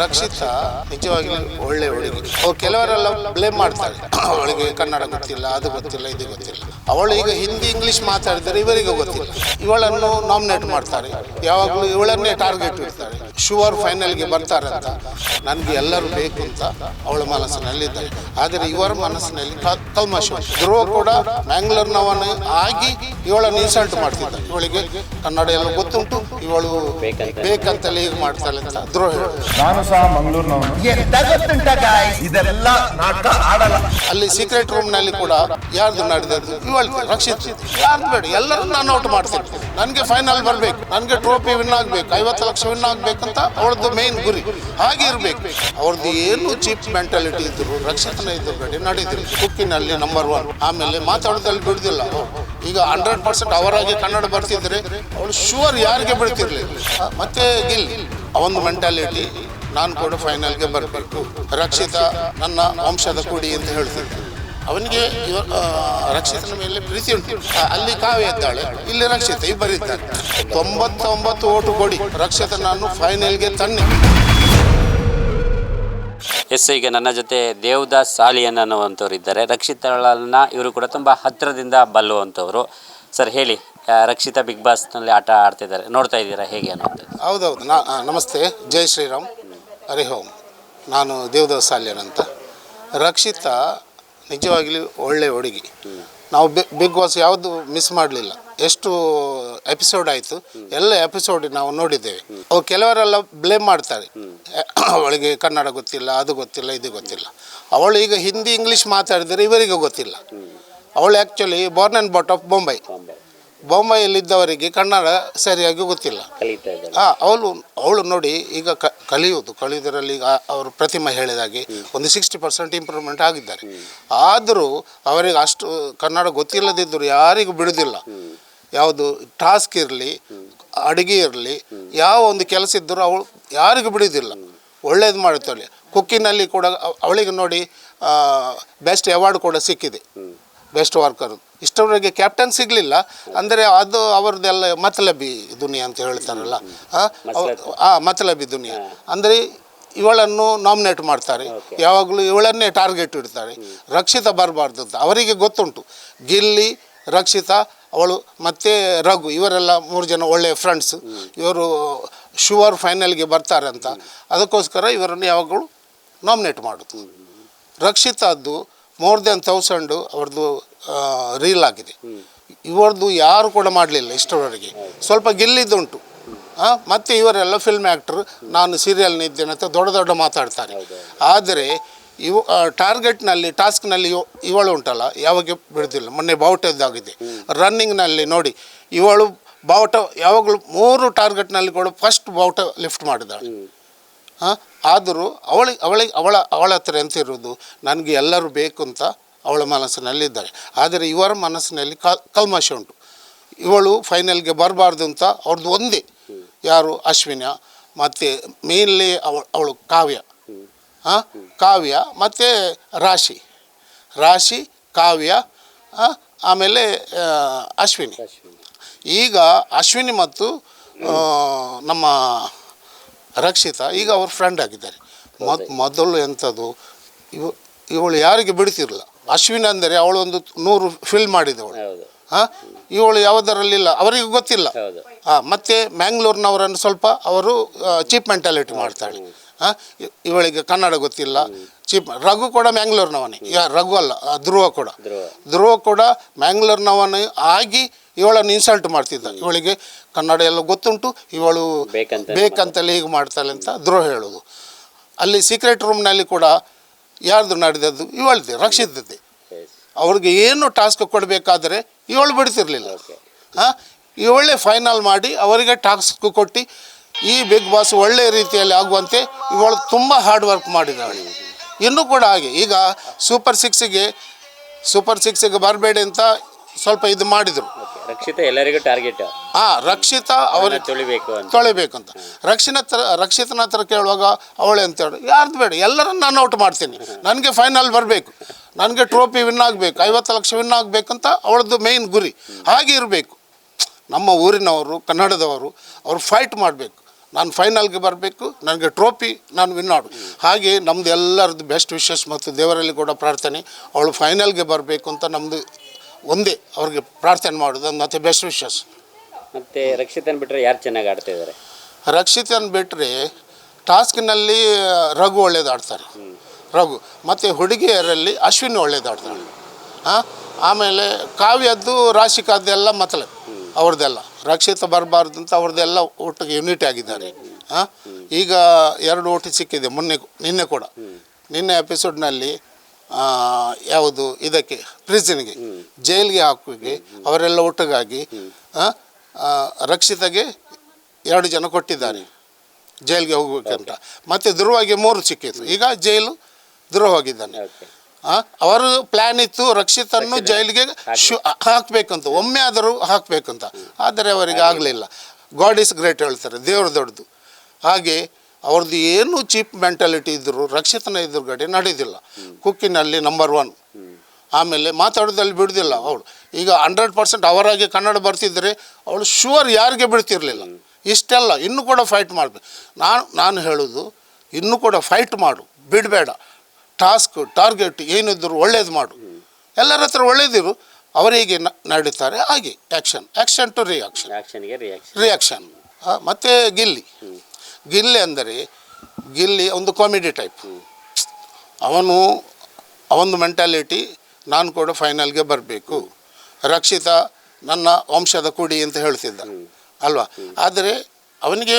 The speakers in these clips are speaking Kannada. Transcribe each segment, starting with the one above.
ರಕ್ಷಿತಾ ನಿಜವಾಗ್ಲೂ ಒಳ್ಳೆ ಹುಡುಗಿ. ಕೆಲವರೆಲ್ಲ ಬ್ಲೇಮ್ ಮಾಡ್ತಾರೆ, ಅವಳಿಗೆ ಕನ್ನಡ ಗೊತ್ತಿಲ್ಲ, ಅದು ಗೊತ್ತಿಲ್ಲ, ಇದು ಗೊತ್ತಿಲ್ಲ. ಅವಳು ಈಗ ಹಿಂದಿ ಇಂಗ್ಲಿಷ್ ಮಾತಾಡಿದರೆ ಇವರಿಗೆ ಗೊತ್ತಿಲ್ಲ. ಇವಳನ್ನು ನಾಮಿನೇಟ್ ಮಾಡ್ತಾರೆ, ಯಾವಾಗಲೂ ಇವಳನ್ನೇ ಟಾರ್ಗೆಟ್ ಇಡ್ತಾರೆ. ಶುವರ್ ಫೈನಲ್ಗೆ ಬರ್ತಾರೆ ಅಂತ. ನನಗೆ ಎಲ್ಲರೂ ಬೇಕು ಅಂತ ಅವಳ ಮನಸ್ಸಿನಲ್ಲಿದ್ದಾರೆ. ಆದರೆ ಇವರ ಮನಸ್ಸಿನಲ್ಲಿ ಕಲ್ಮಶ. ಧ್ರುವ ಕೂಡ ಮ್ಯಾಂಗ್ಳೂರ್ನವನು ಆಗಿ ಇವಳನ್ನು ಇನ್ಸಲ್ಟ್ ಮಾಡ್ತಿದ್ದ. ಇವಳಿಗೆ ಕನ್ನಡ ಎಲ್ಲ ಗೊತ್ತುಂಟು, ಇವಳು ಬೇಕಂತಲೇ ಹೀಗೆ ಮಾಡ್ತಾಳೆ ಅಂತ ಧ್ರುವ ಹೇಳ. ನಾನು ಸಹ ಮಂಗಳೂರಿನವನು. ಇದೆಲ್ಲ ನಾಟಕ ಆಡಲ್ಲ. ಅಲ್ಲಿ ಸೀಕ್ರೆಟ್ ರೂಮ್ ನಲ್ಲಿ ಕೂಡ ಯಾರ್ದು ನಡೆದದ್ದು ಇವಳು ರಕ್ಷಿತ್. ಯಾರ್ದು ಬೇಡ, ಎಲ್ಲರೂ ನಾನು ಔಟ್ ಮಾಡ್ತೀನಿ. ನನಗೆ ಫೈನಲ್ ಬರಬೇಕು, ನನಗೆ ಟ್ರೋಫಿ ವಿನ್ ಆಗಬೇಕು, 50 ಲಕ್ಷ ವಿನ್ ಆಗಬೇಕಂತ ಅವಳದ್ದು ಮೇನ್ ಗುರಿ. ಹಾಗೆ ಇರಬೇಕು. ಅವ್ರದ್ದು ಏನು ಚೀಪ್ ಮೆಂಟಾಲಿಟಿ ಇದ್ರು, ರಕ್ಷಿತನ ಇದ್ರು ಬೇಡ ನಡೀದ್ರು. ಕುಕ್ಕಿನಲ್ಲಿ ನಂಬರ್ 1. ಆಮೇಲೆ ಮಾತಾಡೋದ್ರಲ್ಲಿ ಬಿಡುದಿಲ್ಲ. ಈಗ 100% ಅವರಾಗಿ ಕನ್ನಡ ಬರ್ತಿದ್ರೆ ಅವಳು ಶೂರ್ ಯಾರಿಗೆ ಬಿಡ್ತಿರ್ಲಿಲ್ಲ. ಮತ್ತೆ ಗಿಲ್ ಅವೊಂದು ಮೆಂಟಾಲಿಟಿ, ನಾನು ಕೂಡ ಫೈನಲ್ಗೆ ಬರಬೇಕು, ರಕ್ಷಿತಾ ನನ್ನ ವಂಶದ ಕುಡಿ ಅಂತ ಹೇಳ್ತಿದ್ದೆ. ಅವನಿಗೆ ರಕ್ಷಿತನ ಮೇಲೆ ಪ್ರೀತಿ ಉಂಟು. ಅಲ್ಲಿ ಕಾವ್ಯ ಇದ್ದಾಳೆ, ಇಲ್ಲಿ ರಕ್ಷಿತ, ಇಬ್ಬರಿದ್ದಾರೆ. 99 ಓಟು ಕೊಡಿ, ರಕ್ಷಿತ ನಾನು ಫೈನಲ್ಗೆ ತನ್ನಿ. ಎಸ್, ಈಗ ನನ್ನ ಜೊತೆ ದೇವದಾಸ್ ಸಾಲಿಯನ್ ಅನ್ನುವಂಥವ್ರು ಇದ್ದಾರೆ. ರಕ್ಷಿತಳನ್ನ ಇವರು ಕೂಡ ತುಂಬ ಹತ್ತಿರದಿಂದ ಬಲ್ಲುವಂಥವ್ರು. ಸರ್ ಹೇಳಿ, ರಕ್ಷಿತಾ ಬಿಗ್ ಬಾಸ್ನಲ್ಲಿ ಆಟ ಆಡ್ತಿದ್ದಾರೆ, ನೋಡ್ತಾ ಇದ್ದೀರಾ ಹೇಗೆ ಅನ್ನೋದು? ಹೌದೌದು. ನಮಸ್ತೆ, ಜೈ ಶ್ರೀರಾಮ್, ಹರಿ ಓಂ. ನಾನು ದೇವದಾಸ್ ಸಾಲಿಯನ್ ಅಂತ. ರಕ್ಷಿತಾ ನಿಜವಾಗ್ಲೂ ಒಳ್ಳೆ ಹುಡುಗಿ. ನಾವು ಬಿಗ್ ಬಾಸ್ ಯಾವುದು ಮಿಸ್ ಮಾಡಲಿಲ್ಲ. ಎಷ್ಟು ಎಪಿಸೋಡ್ ಆಯಿತು, ಎಲ್ಲ ಎಪಿಸೋಡ್ ನಾವು ನೋಡಿದ್ದೇವೆ. ಕೆಲವರೆಲ್ಲ ಬ್ಲೇಮ್ ಮಾಡ್ತಾರೆ, ಅವಳಿಗೆ ಕನ್ನಡ ಗೊತ್ತಿಲ್ಲ, ಅದು ಗೊತ್ತಿಲ್ಲ, ಇದು ಗೊತ್ತಿಲ್ಲ. ಅವಳು ಈಗ ಹಿಂದಿ ಇಂಗ್ಲೀಷ್ ಮಾತಾಡಿದರೆ ಇವರಿಗೆ ಗೊತ್ತಿಲ್ಲ. ಅವಳು actually born and brought up ಬೊಂಬೈಯಲ್ಲಿದ್ದವರಿಗೆ ಕನ್ನಡ ಸರಿಯಾಗಿ ಗೊತ್ತಿಲ್ಲ. ಅವಳು ನೋಡಿ ಈಗ ಕಲಿಯುವುದರಲ್ಲಿ ಈಗ ಅವರು ಪ್ರತಿಮಾ ಹೇಳಿದಾಗೆ ಒಂದು 60% ಇಂಪ್ರೂವ್ಮೆಂಟ್ ಆಗಿದ್ದಾರೆ. ಆದರೂ ಅವರಿಗೆ ಅಷ್ಟು ಕನ್ನಡ ಗೊತ್ತಿಲ್ಲದಿದ್ದರೂ ಯಾರಿಗೂ ಬಿಡುವುದಿಲ್ಲ. ಯಾವುದು ಟಾಸ್ಕ್ ಇರಲಿ, ಅಡುಗೆ ಇರಲಿ, ಯಾವ ಒಂದು ಕೆಲಸ ಇದ್ದರೂ ಅವಳು ಯಾರಿಗೂ ಬಿಡುವುದಿಲ್ಲ, ಒಳ್ಳೇದು ಮಾಡುತ್ತಾಳೆ. ಕುಕ್ಕಿನಲ್ಲಿ ಕೂಡ ಅವಳಿಗೆ ನೋಡಿ ಬೆಸ್ಟ್ ಅವಾರ್ಡ್ ಕೂಡ ಸಿಕ್ಕಿದೆ, ಬೆಸ್ಟ್ ವರ್ಕರ್. ಇಷ್ಟವರೆಗೆ ಕ್ಯಾಪ್ಟನ್ ಸಿಗಲಿಲ್ಲ ಅಂದರೆ ಅದು ಅವರದ್ದೆಲ್ಲ ಮತಲಬಿ ದುನಿಯಾ ಅಂತ ಹೇಳ್ತಾರಲ್ಲ, ಮತಲಬಿ ದುನಿಯಾ. ಅಂದರೆ ಇವಳನ್ನು ನಾಮಿನೇಟ್ ಮಾಡ್ತಾರೆ, ಯಾವಾಗಲೂ ಇವಳನ್ನೇ ಟಾರ್ಗೆಟ್ ಇಡ್ತಾರೆ. ರಕ್ಷಿತಾ ಬರಬಾರ್ದು ಅಂತ ಅವರಿಗೆ ಗೊತ್ತುಂಟು. ಗಿಲ್ಲಿ, ರಕ್ಷಿತಾ, ಅವಳು ಮತ್ತು ರಘು, ಇವರೆಲ್ಲ 3 ಜನ ಒಳ್ಳೆಯ ಫ್ರೆಂಡ್ಸ್. ಇವರು ಶುವರ್ ಫೈನಲ್ಗೆ ಬರ್ತಾರೆ ಅಂತ. ಅದಕ್ಕೋಸ್ಕರ ಇವರನ್ನು ಯಾವಾಗಲೂ ನಾಮಿನೇಟ್ ಮಾಡೋದು. ರಕ್ಷಿತಾದ್ದು more than 1000 ಅವ್ರದ್ದು ರೀಲ್ ಆಗಿದೆ. ಇವರದ್ದು ಯಾರು ಕೂಡ ಮಾಡಲಿಲ್ಲ ಇಷ್ಟರವರೆಗೆ. ಸ್ವಲ್ಪ ಗೆಲ್ಲಿದ್ದುಂಟು. ಮತ್ತು ಇವರೆಲ್ಲ ಫಿಲ್ಮ್ ಆ್ಯಕ್ಟ್ರು, ನಾನು ಸೀರಿಯಲ್ನಿದ್ದೇನೆ ಅಂತ ದೊಡ್ಡ ಮಾತಾಡ್ತಾರೆ. ಆದರೆ ಟಾರ್ಗೆಟ್ನಲ್ಲಿ, ಟಾಸ್ಕ್ನಲ್ಲಿ ಇವಳು ಉಂಟಲ್ಲ, ಯಾವಾಗ ಬಿಡೋದಿಲ್ಲ. ಮೊನ್ನೆ ಬಾವುಟದ್ದಾಗಿದೆ. ರನ್ನಿಂಗ್ನಲ್ಲಿ ನೋಡಿ, ಇವಳು ಬಾವುಟ ಯಾವಾಗಲೂ 3 ಟಾರ್ಗೆಟ್ನಲ್ಲಿ ಕೂಡ ಫಸ್ಟ್ ಬಾವುಟ ಲಿಫ್ಟ್ ಮಾಡಿದಾಳೆ. ಆದರೂ ಅವಳ ಹತ್ರ ಎಂತ ಇರೋದು, ನನಗೆ ಎಲ್ಲರೂ ಬೇಕು ಅಂತ ಅವಳ ಮನಸ್ಸಿನಲ್ಲಿದ್ದಾರೆ. ಆದರೆ ಇವರ ಮನಸ್ಸಿನಲ್ಲಿ ಕಲ್ಮಶ ಉಂಟು. ಇವಳು ಫೈನಲ್ಗೆ ಬರಬಾರ್ದು ಅಂತ ಅವ್ರದ್ದು ಒಂದೇ. ಯಾರು? ಅಶ್ವಿನ, ಮತ್ತು ಮೇನ್ಲಿ ಅವಳು ಕಾವ್ಯ ಮತ್ತು ರಾಶಿ, ಕಾವ್ಯ, ಆಮೇಲೆ ಅಶ್ವಿನಿ. ಈಗ ಅಶ್ವಿನಿ ಮತ್ತು ನಮ್ಮ ರಕ್ಷಿತಾ ಈಗ ಅವ್ರ ಫ್ರೆಂಡ್ ಆಗಿದ್ದಾರೆ. ಮೊದಲು ಎಂಥದ್ದು, ಇವಳು ಯಾರಿಗೆ ಬಿಡ್ತಿರಲಿಲ್ಲ. ಅಶ್ವಿನಿ ಅಂದರೆ ಅವಳು ಒಂದು 100 ಫಿಲ್ಮ್ ಮಾಡಿದವಳು. ಇವಳು ಯಾವುದರಲ್ಲಿಲ್ಲ, ಅವರಿಗೆ ಗೊತ್ತಿಲ್ಲ. ಮತ್ತು ಮ್ಯಾಂಗ್ಳೂರ್ನವರನ್ನು ಸ್ವಲ್ಪ ಅವರು ಚೀಪ್ ಮೆಂಟಾಲಿಟಿ ಮಾಡ್ತಾಳೆ. ಇವಳಿಗೆ ಕನ್ನಡ ಗೊತ್ತಿಲ್ಲ, ಚೀಪ್. ರಘು ಕೂಡ ಮ್ಯಾಂಗ್ಳೂರ್ನವನೇ, ರಘು ಅಲ್ಲ, ಧ್ರುವ ಕೂಡ ಮ್ಯಾಂಗ್ಳೂರ್ನವನೇ ಆಗಿ ಇವಳನ್ನು ಇನ್ಸಲ್ಟ್ ಮಾಡ್ತಿದ್ದ. ಇವಳಿಗೆ ಕನ್ನಡ ಎಲ್ಲ ಗೊತ್ತುಂಟು, ಇವಳು ಬೇಕಂತಲೇ ಹೀಗೆ ಮಾಡ್ತಾಳೆ ಅಂತ ಧ್ರುವ ಹೇಳೋದು. ಅಲ್ಲಿ ಸೀಕ್ರೆಟ್ ರೂಮ್ನಲ್ಲಿ ಕೂಡ ಯಾರ್ದು ನಡೆದದ್ದು ಇವಳದೆ, ರಕ್ಷಿತದ್ದೆ. ಅವ್ರಿಗೆ ಏನು ಟಾಸ್ಕ್ ಕೊಡಬೇಕಾದ್ರೆ ಇವಳು ಬಿಡ್ತಿರ್ಲಿಲ್ಲ. ಇವಳೇ ಫೈನಲ್ ಮಾಡಿ ಅವರಿಗೆ ಟಾಸ್ಕ್ ಕೊಟ್ಟು ಈ ಬಿಗ್ ಬಾಸ್ ಒಳ್ಳೆಯ ರೀತಿಯಲ್ಲಿ ಆಗುವಂತೆ ಇವಳು ತುಂಬ ಹಾರ್ಡ್ ವರ್ಕ್ ಮಾಡಿದ್ದಾಳೆ. ಇನ್ನೂ ಕೂಡ ಹಾಗೆ ಈಗ ಸೂಪರ್ ಸಿಕ್ಸಿಗೆ ಬರಬೇಡಿ ಅಂತ ಸ್ವಲ್ಪ ಇದು ಮಾಡಿದರು. ರಕ್ಷಿತಾ ಎಲ್ಲರಿಗೂ ಟಾರ್ಗೆಟ್. ರಕ್ಷಿತಾ ಅವರಿಗೆ ತೊಳಿಬೇಕು ಅಂತ. ರಕ್ಷಿತನ ಹತ್ರ ಕೇಳುವಾಗ ಅವಳೆ ಅಂತ ಹೇಳಿ, ಯಾರ್ದು ಬೇಡ, ಎಲ್ಲರನ್ನು ನಾನು ಔಟ್ ಮಾಡ್ತೀನಿ, ನನಗೆ ಫೈನಲ್ ಬರಬೇಕು, ನನಗೆ ಟ್ರೋಫಿ ವಿನ್ ಆಗಬೇಕು, 50 ಲಕ್ಷ ವಿನ್ ಆಗಬೇಕಂತ ಅವಳದ್ದು ಮೇಯ್ನ್ ಗುರಿ. ಹಾಗೆ ಇರಬೇಕು. ನಮ್ಮ ಊರಿನವರು, ಕನ್ನಡದವರು, ಅವರು ಫೈಟ್ ಮಾಡಬೇಕು. ನಾನು ಫೈನಲ್ಗೆ ಬರಬೇಕು, ನನಗೆ ಟ್ರೋಫಿ ನಾನು ವಿನ್ ಮಾಡು. ಹಾಗೆ ನಮ್ಮದು ಎಲ್ಲರದ್ದು ಬೆಸ್ಟ್ ವಿಶಸ್ ಮತ್ತು ದೇವರಲ್ಲಿ ಕೂಡ ಪ್ರಾರ್ಥನೆ, ಅವಳು ಫೈನಲ್ಗೆ ಬರಬೇಕು ಅಂತ ನಮ್ಮದು ಒಂದೇ ಅವ್ರಿಗೆ ಪ್ರಾರ್ಥನೆ ಮಾಡೋದು ಮತ್ತು ಬೆಸ್ಟ್ ವಿಶಸ್. ಮತ್ತು ರಕ್ಷಿತನ್ ಬಿಟ್ಟರೆ ಯಾರು ಚೆನ್ನಾಗಿ ಆಡ್ತಾ ಇದ್ದಾರೆ? ರಕ್ಷಿತನ್ ಬಿಟ್ಟರೆ ಟಾಸ್ಕ್ನಲ್ಲಿ ರಘು ಒಳ್ಳೇದಾಡ್ತಾರೆ, ರಘು. ಮತ್ತು ಹುಡುಗಿಯರಲ್ಲಿ ಅಶ್ವಿನಿ ಒಳ್ಳೇದಾಡ್ತಾರೆ. ಆಮೇಲೆ ಕಾವ್ಯದ್ದು ರಾಶಿಕಾದ್ದೆಲ್ಲ ಮತ್ತಲೆ ಅವ್ರದ್ದೆಲ್ಲ ರಕ್ಷಿತ ಬರಬಾರ್ದು ಅಂತ ಅವ್ರದ್ದೆಲ್ಲ ಒಟ್ಟಿಗೆ ಯೂನಿಟಿ ಆಗಿದ್ದಾರೆ. ಈಗ 2 ಓಟಿ ಸಿಕ್ಕಿದೆ ನಿನ್ನೆ ಕೂಡ. ನಿನ್ನೆ ಎಪಿಸೋಡ್ನಲ್ಲಿ ಯಾವುದು ಇದಕ್ಕೆ ಪ್ರಿಸನ್ಗೆ ಜೈಲಿಗೆ ಹಾಕುವಿಗೆ ಅವರೆಲ್ಲ ಒಟ್ಟಿಗಾಗಿ ರಕ್ಷಿತಗೆ 2 ಜನ ಕೊಟ್ಟಿದ್ದಾರೆ ಜೈಲಿಗೆ ಹೋಗ್ಬೇಕಂತ. ಮತ್ತು ಧ್ರುವಗೆ 3 ಸಿಕ್ಕಿತ್ತು. ಈಗ ಜೈಲು ಧ್ರುವ ಹೋಗಿದ್ದಾನೆ. ಅವರು ಪ್ಲ್ಯಾನ್ ಇತ್ತು ರಕ್ಷಿತನ್ನು ಜೈಲಿಗೆ ಹಾಕಬೇಕಂತ, ಒಮ್ಮೆ ಆದರೂ ಹಾಕಬೇಕಂತ. ಆದರೆ ಅವರಿಗೆ ಆಗಲಿಲ್ಲ. ಗಾಡ್ ಈಸ್ ಗ್ರೇಟ್ ಹೇಳ್ತಾರೆ, ದೇವರು ದೊಡ್ಡದು. ಹಾಗೆ ಅವ್ರದ್ದು ಏನು ಚೀಪ್ ಮೆಂಟಾಲಿಟಿ ಇದ್ದರು ರಕ್ಷಿತನ ಎದುರುಗಡೆ ನಡೆಯೋದಿಲ್ಲ. ಕುಕ್ಕಿನಲ್ಲಿ ನಂಬರ್ 1. ಆಮೇಲೆ ಮಾತಾಡೋದಲ್ಲಿ ಬಿಡೋದಿಲ್ಲ ಅವಳು. ಈಗ 100% ಅವರಾಗಿ ಕನ್ನಡ ಬರ್ತಿದ್ದರೆ ಅವಳು ಶೂರ್ ಯಾರಿಗೆ ಬಿಡ್ತಿರಲಿಲ್ಲ. ಇಷ್ಟೆಲ್ಲ ಇನ್ನೂ ಕೂಡ ಫೈಟ್ ಮಾಡಬೇಕು. ನಾನು ಹೇಳೋದು ಇನ್ನೂ ಕೂಡ ಫೈಟ್ ಮಾಡು, ಬಿಡಬೇಡ. ಟಾರ್ಗೆಟ್ ಏನಿದ್ರು ಒಳ್ಳೇದು ಮಾಡು. ಎಲ್ಲರ ಹತ್ರ ಒಳ್ಳೇದಿರು. ಅವರಿಗೆ ನಡೀತಾರೆ ಹಾಗೆ ಆ್ಯಕ್ಷನ್ ಟು ರಿಯಾಕ್ಷನ್. ಮತ್ತು ಗಿಲ್ಲಿ ಅಂದರೆ ಗಿಲ್ಲಿ ಒಂದು ಕಾಮಿಡಿ ಟೈಪ್. ಅವನು ಮೆಂಟಾಲಿಟಿ ನಾನು ಕೂಡ ಫೈನಲ್ಗೆ ಬರಬೇಕು, ರಕ್ಷಿತ ನನ್ನ ವಂಶದ ಕುಡಿ ಅಂತ ಹೇಳ್ತಿದ್ದ ಅಲ್ವಾ. ಆದರೆ ಅವನಿಗೆ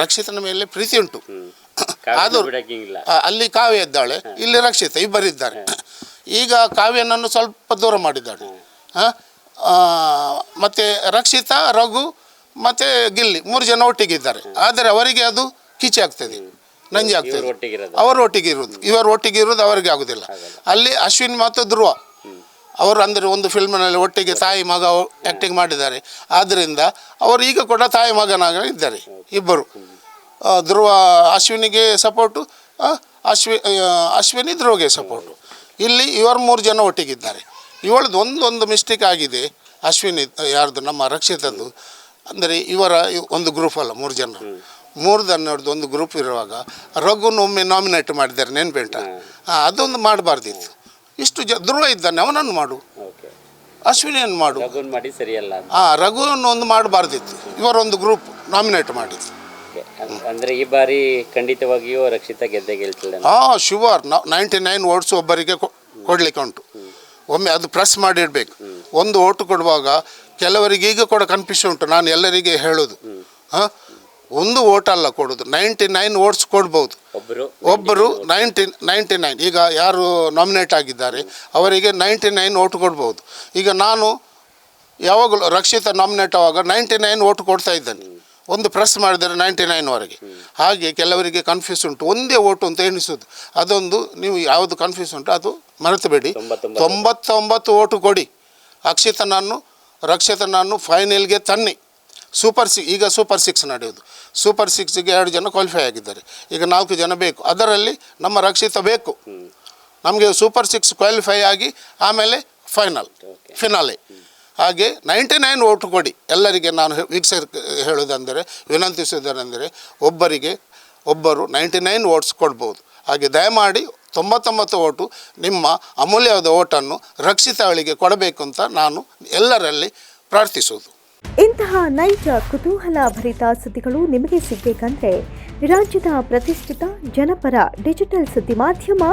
ರಕ್ಷಿತನ ಮೇಲೆ ಪ್ರೀತಿ ಉಂಟು. ಆದರೂ ಅಲ್ಲಿ ಕಾವ್ಯ ಇದ್ದಾಳೆ, ಇಲ್ಲಿ ರಕ್ಷಿತ, ಇಬ್ಬರಿದ್ದಾರೆ. ಈಗ ಕಾವ್ಯನನ್ನು ಸ್ವಲ್ಪ ದೂರ ಮಾಡಿದ್ದಾಳೆ. ಮತ್ತು ರಕ್ಷಿತ, ರಘು ಮತ್ತು ಗಿಲ್ಲಿ 3 ಜನ ಒಟ್ಟಿಗಿದ್ದಾರೆ. ಆದರೆ ಅವರಿಗೆ ಅದು ಕಿಚಿ ಆಗ್ತದೆ, ನಂಜಿ ಆಗ್ತದೆ. ಅವರು ಒಟ್ಟಿಗೆ ಇರೋದು ಅವರಿಗೆ ಆಗೋದಿಲ್ಲ. ಅಲ್ಲಿ ಅಶ್ವಿನ್ ಮತ್ತು ಧ್ರುವ ಅವರು ಅಂದರೆ ಒಂದು ಫಿಲ್ಮ್ನಲ್ಲಿ ಒಟ್ಟಿಗೆ ತಾಯಿ ಮಗ ಆ್ಯಕ್ಟಿಂಗ್ ಮಾಡಿದ್ದಾರೆ. ಆದ್ದರಿಂದ ಅವರು ಈಗ ಕೂಡ ತಾಯಿ ಮಗನಾಗ ಇದ್ದಾರೆ ಇಬ್ಬರು. ಧ್ರುವ ಅಶ್ವಿನಿಗೆ ಸಪೋರ್ಟು, ಅಶ್ವಿನಿ ಧ್ರುವಗೆ ಸಪೋರ್ಟು. ಇಲ್ಲಿ ಇವರು 3 ಜನ ಒಟ್ಟಿಗಿದ್ದಾರೆ. ಇವಳದು ಒಂದು ಮಿಸ್ಟೇಕ್ ಆಗಿದೆ ಅಶ್ವಿನಿ, ಯಾರ್ದು ನಮ್ಮ ರಕ್ಷಿತದ್ದು. ಅಂದರೆ ಇವರ ಒಂದು ಗ್ರೂಪ್ ಅಲ್ಲ, 3 ಜನ 3 ಜನರದ್ದು ಒಂದು ಗ್ರೂಪ್ ಇರುವಾಗ ರಘುನೊಮ್ಮೆ ನಾಮಿನೇಟ್ ಮಾಡಿದ್ದಾರೆ, ನೆನ್ಪೆಂಟ. ಅದೊಂದು ಮಾಡಬಾರ್ದಿತ್ತು. ಇಷ್ಟು ಧ್ರುವ ಇದ್ದಾನೆ, ಅವನನ್ನು ಮಾಡು, ಅಶ್ವಿನಿಯನ್ನು ಮಾಡು. ರಘುವನ್ನು ಒಂದು ಮಾಡಬಾರ್ದಿತ್ತು. ಇವರೊಂದು ಗ್ರೂಪ್ ನಾಮಿನೇಟ್ ಮಾಡಿತ್ತು. ಅಂದರೆ ಈ ಬಾರಿ ಖಂಡಿತವಾಗಿಯೂ ರಕ್ಷಿತ ಗೆಲ್ತಿಲ್ಲ. ಶುವರ್. 99 ಓಟ್ಸ್ ಒಬ್ಬರಿಗೆ ಕೊಡಲಿಕ್ಕೆ ಉಂಟು. ಒಮ್ಮೆ ಅದು ಪ್ರೆಸ್ ಮಾಡಿಡಬೇಕು. ಒಂದು ಓಟು ಕೊಡುವಾಗ ಕೆಲವರಿಗೆ ಈಗ ಕೂಡ ಕನ್ಫ್ಯೂಷನ್ ಉಂಟು. ನಾನು ಎಲ್ಲರಿಗೆ ಹೇಳೋದು, ಒಂದು ಓಟಲ್ಲ ಕೊಡೋದು, 99 ಓಟ್ಸ್ ಕೊಡ್ಬೋದು. ಒಬ್ಬರು 99 ಈಗ ಯಾರು ನಾಮಿನೇಟ್ ಆಗಿದ್ದಾರೆ ಅವರಿಗೆ 99 ಓಟು ಕೊಡ್ಬೋದು. ಈಗ ನಾನು ಯಾವಾಗಲೂ ರಕ್ಷಿತ ನಾಮಿನೇಟ್ ಆವಾಗ 99 ಓಟು ಕೊಡ್ತಾ ಇದ್ದೇನೆ. ಒಂದು ಪ್ರೆಸ್ ಮಾಡಿದರೆ 99ವರೆಗೆ. ಹಾಗೆ ಕೆಲವರಿಗೆ ಕನ್ಫ್ಯೂಸ್ ಉಂಟು, ಒಂದೇ ಓಟು ಅಂತ ಎಣಿಸೋದು. ಅದೊಂದು ನೀವು ಯಾವುದು ಕನ್ಫ್ಯೂಸ್ ಉಂಟು ಅದು ಮರೆತುಬೇಡಿ. 99 ಓಟು ಕೊಡಿ. ರಕ್ಷಿತನನ್ನು ಫೈನಲ್ಗೆ ತನ್ನಿ. ಈಗ ಸೂಪರ್ 6 ನಡೆಯೋದು. ಸೂಪರ್ 6ಗೆ 2 ಜನ ಕ್ವಾಲಿಫೈ ಆಗಿದ್ದಾರೆ. ಈಗ 4 ಜನ ಬೇಕು. ಅದರಲ್ಲಿ ನಮ್ಮ ರಕ್ಷಿತ ಬೇಕು. ನಮಗೆ ಸೂಪರ್ 6 ಕ್ವಾಲಿಫೈ ಆಗಿ ಆಮೇಲೆ ಫಿನಾಲೆ. ಹಾಗೆ 99 ಓಟು ಕೊಡಿ ಎಲ್ಲರಿಗೆ. ನಾನು ವೀಕ್ಷಕ ಹೇಳೋದಂದರೆ, ವಿನಂತಿಸುವುದರೆಂದರೆ ಒಬ್ಬರು 99 ಓಟ್ಸ್ ಕೊಡ್ಬೋದು. ಹಾಗೆ ದಯಮಾಡಿ 99 ಓಟು ನಿಮ್ಮ ಅಮೂಲ್ಯವಾದ ಓಟನ್ನು ರಕ್ಷಿತಳಿಗೆ ಕೊಡಬೇಕು ಅಂತ ನಾನು ಎಲ್ಲರಲ್ಲಿ ಪ್ರಾರ್ಥಿಸೋದು. ಇಂತಹ ನೈಜ ಕುತೂಹಲ ಭರಿತ ಸುದ್ದಿಗಳು ನಿಮಗೆ ಸಿಗಬೇಕಂದ್ರೆ ರಾಜ್ಯದ ಪ್ರತಿಷ್ಠಿತ ಜನಪರ ಡಿಜಿಟಲ್ ಸುದ್ದಿ ಮಾಧ್ಯಮ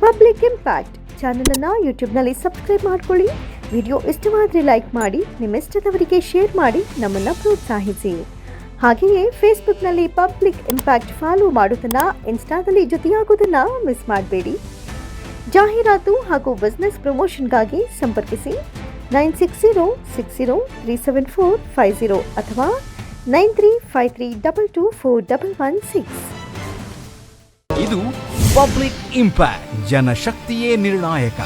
ಪಬ್ಲಿಕ್ ಇಂಪ್ಯಾಕ್ಟ್ ಚಾನಲನ್ನು ಯೂಟ್ಯೂಬ್ನಲ್ಲಿ ಸಬ್ಸ್ಕ್ರೈಬ್ ಮಾಡ್ಕೊಳ್ಳಿ. ವಿಡಿಯೋ ಇಷ್ಟವಾದರೆ ಲೈಕ್ ಮಾಡಿ, ನಿಮ್ಮಿಷ್ಟದವರಿಗೆ ಶೇರ್ ಮಾಡಿ ನಮ್ಮನ್ನು ಪ್ರೋತ್ಸಾಹಿಸಿ. ಹಾಗೆಯೇ ಫೇಸ್ಬುಕ್ನಲ್ಲಿ ಪಬ್ಲಿಕ್ ಇಂಪ್ಯಾಕ್ಟ್ ಫಾಲೋ ಮಾಡೋದನ್ನು, ಇನ್ಸ್ಟಾದಲ್ಲಿ ಜೊತೆಯಾಗೋದನ್ನು ಮಿಸ್ ಮಾಡಬೇಡಿ. ಜಾಹೀರಾತು ಹಾಗೂ ಬಿಸ್ನೆಸ್ ಪ್ರಮೋಷನ್ಗಾಗಿ ಸಂಪರ್ಕಿಸಿ 9606037450 ಅಥವಾ 9353224116. ಇದು ಪಬ್ಲಿಕ್ ಇಂಪ್ಯಾಕ್ಟ್, ಜನಶಕ್ತಿಯೇ ನಿರ್ಣಾಯಕ.